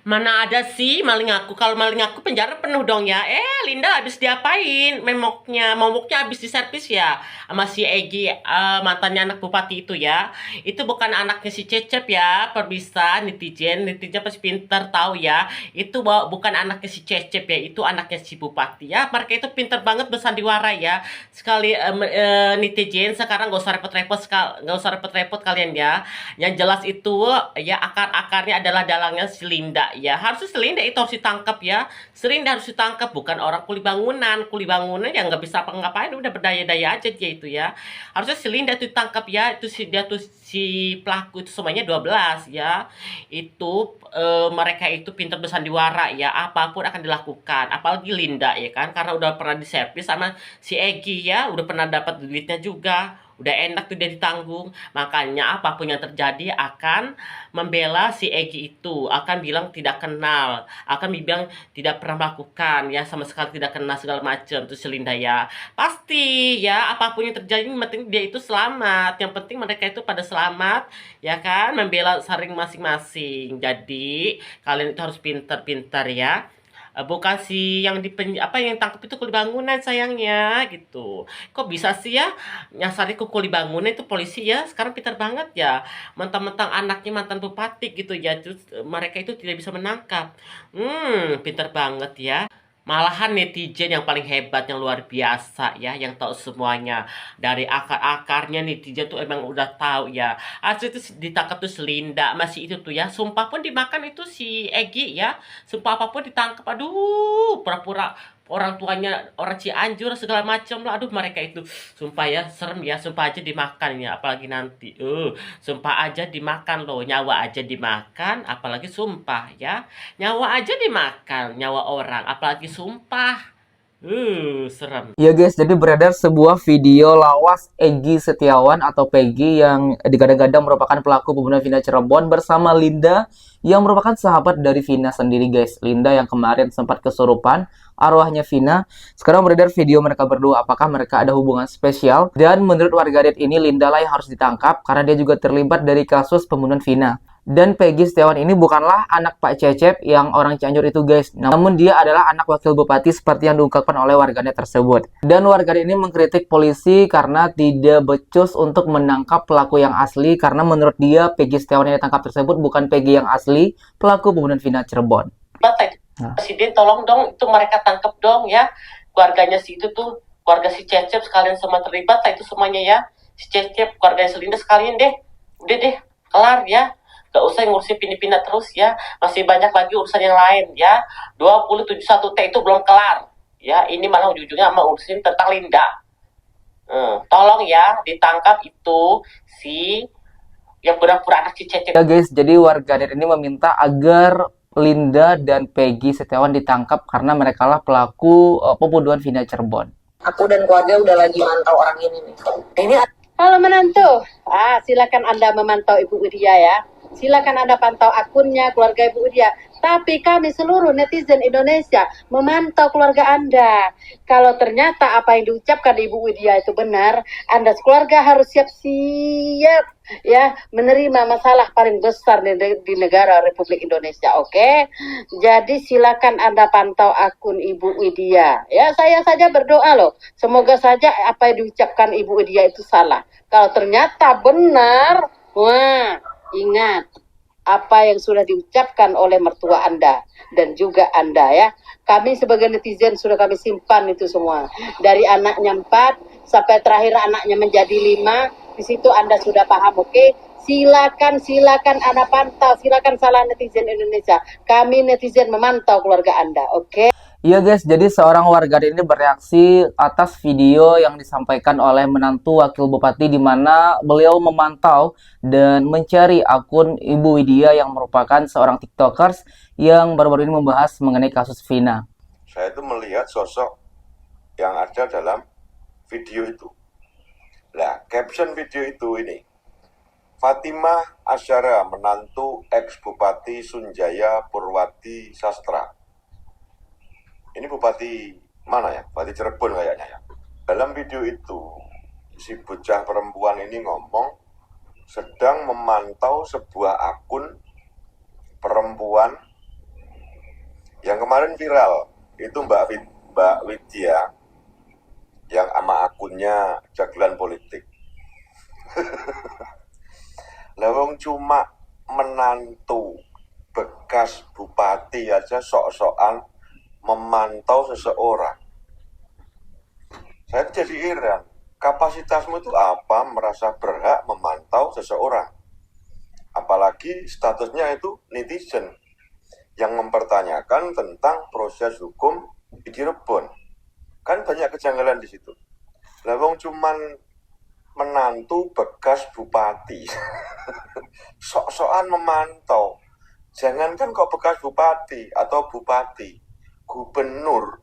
Mana ada sih maling aku. Kalau maling aku penjara penuh dong ya. Linda habis diapain? Momoknya habis diservis ya. Sama si Egi, mantannya anak bupati itu ya. Itu bukan anaknya si Cecep ya. Perbisa netizen pasti pinter tahu ya. Itu bukan anaknya si Cecep ya. Itu anaknya si bupati ya. Mereka itu pinter banget bersandiwara ya. Sekali netizen sekarang gak usah repot-repot kalian ya. Yang jelas itu ya akar-akarnya adalah dalangnya si Linda ya. Harusnya si Linda itu harus ditangkap ya. Si Linda harus ditangkap, bukan orang kuli bangunan. Kuli bangunan yang nggak bisa apa-ngapain, udah berdaya-daya aja dia itu ya. Harusnya si Linda itu ditangkap ya. Si pelaku itu semuanya 12 ya. Itu mereka itu pintar bersandiwara ya. Apapun akan dilakukan. Apalagi Linda ya kan, karena udah pernah diservis sama si Egi ya, udah pernah dapat duitnya juga. Udah enak tuh dia ditanggung. Makanya apapun yang terjadi akan membela si Egi itu. Akan bilang tidak kenal. Akan bilang tidak pernah melakukan. Ya sama sekali tidak kenal segala macam. Itu si Linda ya. Pasti ya apapun yang terjadi yang penting dia itu selamat. Yang penting mereka itu pada selamat. Ya kan. Membela saring masing-masing. Jadi kalian itu harus pintar-pintar ya. Bukan si yang yang tangkap itu kuli bangunan sayangnya gitu. Kok bisa sih ya nyasari ke kuli bangunan itu polisi ya? Sekarang pintar banget ya. Mentang-mentang anaknya mantan bupati gitu ya. Terus mereka itu tidak bisa menangkap. Pintar banget ya. Malahan netizen yang paling hebat, yang luar biasa ya, yang tahu semuanya. Dari akar-akarnya netizen tuh emang udah tahu ya. Asli itu ditangkap tuh Selinda, masih itu tuh ya. Sumpah pun dimakan itu si Egi ya. Sumpah apapun ditangkap, aduh, pura-pura orang tuanya orang Cianjur segala macam lah. Aduh mereka itu sumpah ya serem ya, sumpah aja dimakan ya, apalagi nanti. Sumpah aja dimakan loh, nyawa aja dimakan, apalagi sumpah ya. Nyawa aja dimakan, nyawa orang, apalagi sumpah. Serem. Ya guys, jadi beredar sebuah video lawas Egy Setiawan atau Peggy yang digadang-gadang merupakan pelaku pembunuhan Vina Cirebon bersama Linda yang merupakan sahabat dari Vina sendiri guys. Linda yang kemarin sempat kesurupan, arwahnya Vina. Sekarang beredar video mereka berdua, apakah mereka ada hubungan spesial? Dan menurut warganet ini Linda lah yang harus ditangkap karena dia juga terlibat dari kasus pembunuhan Vina. Dan Peggy Setiawan ini bukanlah anak Pak Cecep yang orang Cianjur itu guys. Namun dia adalah anak wakil bupati seperti yang diungkapkan oleh warganet tersebut. Dan warganet ini mengkritik polisi karena tidak becus untuk menangkap pelaku yang asli. Karena menurut dia Peggy Setiawan yang ditangkap tersebut bukan Peggy yang asli, pelaku pembunuhan Vina Cirebon. Presiden tolong dong itu mereka tangkap dong ya. Keluarganya si itu tuh, keluarga si Cecep sekalian semua terlibat lah itu semuanya ya. Si Cecep, keluarga Selinda sekalian deh. Udah deh, kelar ya. Gak usah ngurusin pindah-pindah terus ya. Masih banyak lagi urusan yang lain ya. 271T itu belum kelar. Ya, ini malah ujung-ujungnya sama urusin tentang Linda. Tolong ya ditangkap itu si yang pura-pura anak si Cecep. Ya guys, jadi warganet ini meminta agar Linda dan Peggy Setiawan ditangkap karena mereka lah pelaku pembunuhan Vina Cirebon. Aku dan keluarga udah lagi mantau orang ini nih. Ini Halo menantu, silakan Anda memantau Ibu Widya ya. Silakan Anda pantau akunnya keluarga Ibu Widya. Tapi kami seluruh netizen Indonesia memantau keluarga Anda. Kalau ternyata apa yang diucapkan Ibu Widya itu benar, Anda sekeluarga harus siap-siap ya menerima masalah paling besar di negara Republik Indonesia. Oke? Jadi silakan Anda pantau akun Ibu Widya. Ya, saya saja berdoa loh. Semoga saja apa yang diucapkan Ibu Widya itu salah. Kalau ternyata benar, wah, ingat apa yang sudah diucapkan oleh mertua Anda dan juga Anda ya. Kami sebagai netizen sudah kami simpan itu semua. Dari anaknya 4 sampai terakhir anaknya menjadi 5. Di situ Anda sudah paham, oke? Silakan Anda pantau, silakan salah netizen Indonesia. Kami netizen memantau keluarga Anda, oke? Iya guys, jadi seorang warganet ini bereaksi atas video yang disampaikan oleh menantu wakil bupati di mana beliau memantau dan mencari akun Ibu Widya yang merupakan seorang tiktokers yang baru-baru ini membahas mengenai kasus Vina. Saya itu melihat sosok yang ada dalam video itu. Nah, caption video itu ini. Fatimah Asyara, menantu ex-bupati Sunjaya Purwati Sastra. Ini bupati mana ya? Bupati Cirebon kayaknya ya. Dalam video itu, si bocah perempuan ini ngomong sedang memantau sebuah akun perempuan Yang kemarin viral itu Mbak Widya yang ama akunnya jagelan politik. Lawang cuma menantu bekas bupati aja sok-sokan memantau seseorang. Saya jadi heran, kapasitasmu itu apa merasa berhak memantau seseorang? Apalagi statusnya itu netizen yang mempertanyakan tentang proses hukum di Cirebon. Kan banyak kejanggalan di situ. Lawang cuman menantu bekas bupati. Sok-sokan memantau. Jangankan kok bekas bupati atau bupati, gubernur,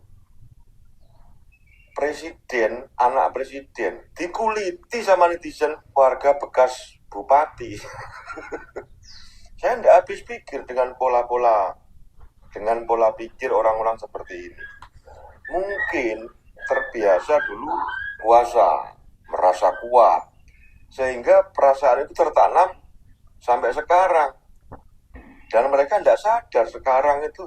presiden, anak presiden, dikuliti sama netizen warga bekas bupati. Saya tidak habis pikir dengan pola pikir orang-orang seperti ini. Mungkin terbiasa dulu puasa, merasa kuat, sehingga perasaan itu tertanam sampai sekarang. Dan mereka tidak sadar sekarang itu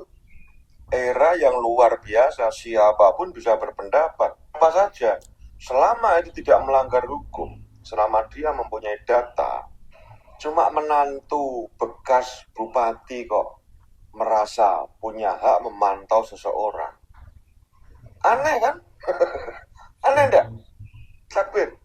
era yang luar biasa, siapapun bisa berpendapat apa saja, selama itu tidak melanggar hukum, selama dia mempunyai data. Cuma menantu bekas bupati kok merasa punya hak memantau seseorang. Aneh kan? Aneh enggak? Takbir.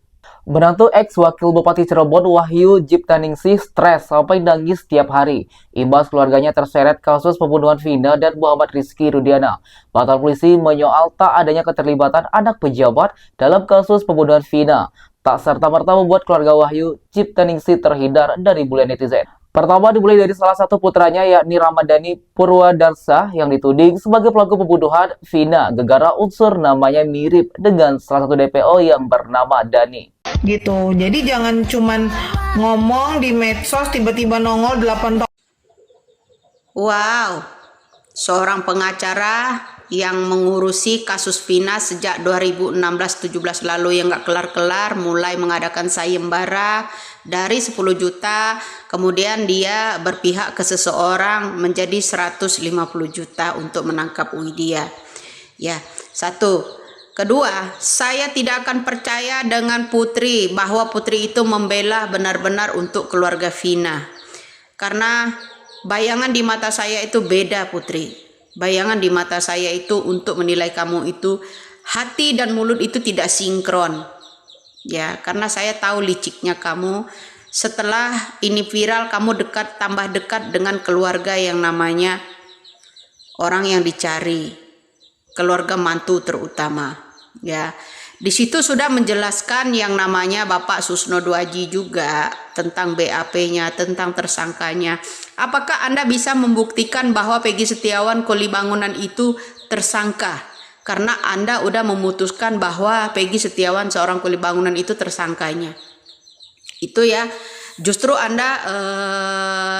Menantu ex Wakil Bupati Cirebon Wahyu Jiptaningsih stres sampai nangis setiap hari. Imbas keluarganya terseret kasus pembunuhan Vina dan Muhammad Rizky Rudiana. Mantan polisi menyoal tak adanya keterlibatan anak pejabat dalam kasus pembunuhan Vina. Tak serta-merta membuat keluarga Wahyu Jiptaningsih terhindar dari bulian netizen. Pertama dimulai dari salah satu putranya yakni Ramadhani Purwadarsa yang dituding sebagai pelaku pembunuhan Vina gegara unsur namanya mirip dengan salah satu DPO yang bernama Dani. Gitu. Jadi jangan cuman ngomong di medsos tiba-tiba nongol 8 tahun. Wow, seorang pengacara yang mengurusi kasus Vina sejak 2016-17 lalu yang gak kelar-kelar, mulai mengadakan sayembara dari 10 juta, kemudian dia berpihak ke seseorang menjadi 150 juta untuk menangkap Widya. Ya, satu. Kedua, saya tidak akan percaya dengan Putri bahwa Putri itu membela benar-benar untuk keluarga Vina. Karena bayangan di mata saya itu beda, Putri. Bayangan di mata saya itu untuk menilai kamu itu hati dan mulut itu tidak sinkron. Ya, karena saya tahu liciknya kamu. Setelah ini viral, kamu tambah dekat dengan keluarga yang namanya orang yang dicari, keluarga mantu terutama. Ya, di situ sudah menjelaskan yang namanya Bapak Susno Duaji juga tentang BAP-nya, tentang tersangkanya. Apakah Anda bisa membuktikan bahwa Peggy Setiawan Kuli Bangunan itu tersangka? Karena Anda udah memutuskan bahwa Peggy Setiawan seorang kuli bangunan itu tersangkanya. Itu ya, justru Anda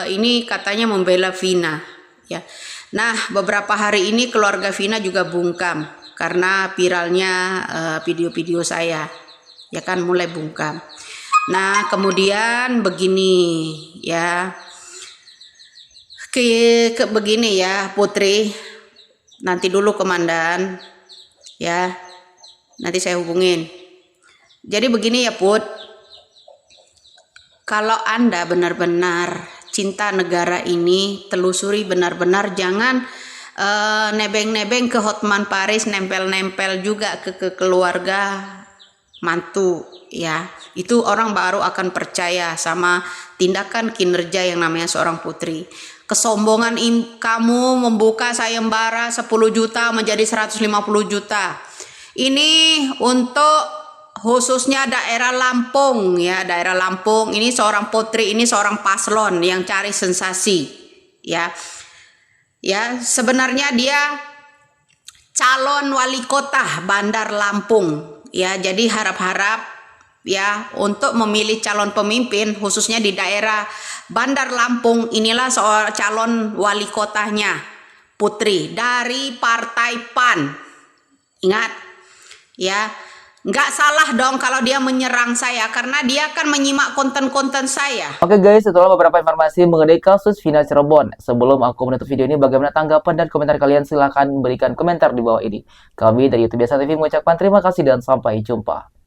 ini katanya membela Vina. Ya. Nah, beberapa hari ini keluarga Vina juga bungkam karena viralnya video-video saya. Ya kan, mulai bungkam. Nah, kemudian begini ya. Begini ya, Putri. Nanti dulu Komandan. Ya, nanti saya hubungin. Jadi begini ya Put, kalau Anda benar-benar cinta negara ini, telusuri benar-benar, jangan nebeng-nebeng ke Hotman Paris, nempel-nempel juga ke keluarga mantu ya. Itu orang baru akan percaya sama tindakan kinerja yang namanya seorang Putri. Kesombongan kamu membuka sayembara 10 juta menjadi 150 juta. Ini untuk khususnya daerah Lampung ya, daerah Lampung. Ini seorang Putri, ini seorang paslon yang cari sensasi ya. Ya, sebenarnya dia calon wali kota Bandar Lampung ya. Jadi harap-harap ya untuk memilih calon pemimpin khususnya di daerah Bandar Lampung, inilah seorang calon wali kotanya Putri dari Partai PAN. Ingat ya, Nggak salah dong kalau dia menyerang saya karena dia kan menyimak konten-konten saya. Oke guys, itulah beberapa informasi mengenai kasus Vina Cirebon. Sebelum aku menutup video ini, bagaimana tanggapan dan komentar kalian? Silahkan berikan komentar di bawah ini. Kami dari YouTube Biasa TV mengucapkan terima kasih dan sampai jumpa.